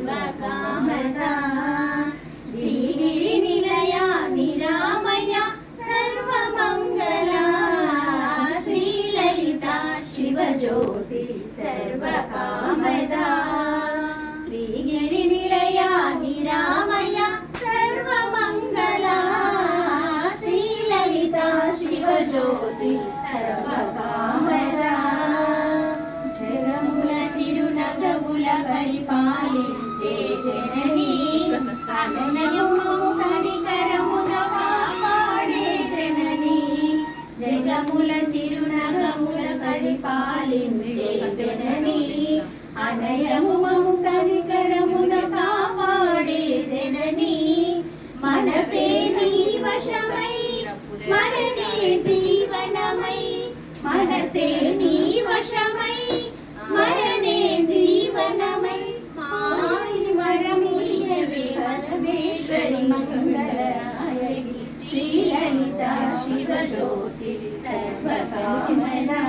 सर्वकामदा श्रीगिरिनिलया निरामय सर्वमङ्गला श्रीललिता शिवज्योति सर्वकामदा श्रीगिरिनिलया निरामय सर्वमङ्गला श्रीललिता शिवज्योति सर्वकामदा జగముల చిరునగముల పరిపాలించే జననీ అననయము కనికరమున కాపాడే జననీ జగముల చిరునగముల పరిపాలించే జననీ అనయము కనికరమున కాపాడే జననీ మనసే నీ వశమై స్మరణే జీవనమై మనసే నీ వశమై స్మరణే జీవనమై మాయి వరములినవే పరమేశ్వరి మంగళరాయని శ్రీలలిత శివజ్యోతి సర్వకామదా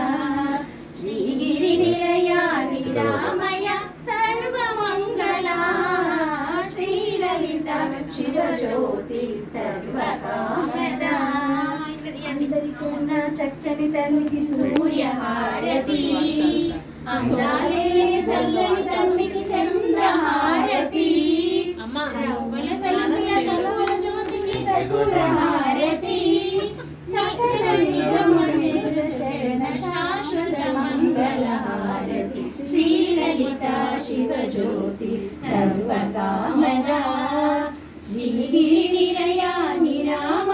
శ్రీగిరినిలయా నిరామయ సర్వమంగళా శ్రీలలిత శివజ్యోతి సర్వకామదా అందరికన్నా చక్కని తల్లికి సూర్యహారతి అందాలే చల్లని తల్లికి చంద్రహారతి రంగుల తల్లుల కనుల జ్యోతికి కర్పూరహారతి సకల నిగమ చరణ శాశ్వత మంగళహారతి శ్రీలలిత శివజ్యోతి సర్వకామదా శ్రీగిరినిలయా నిరామ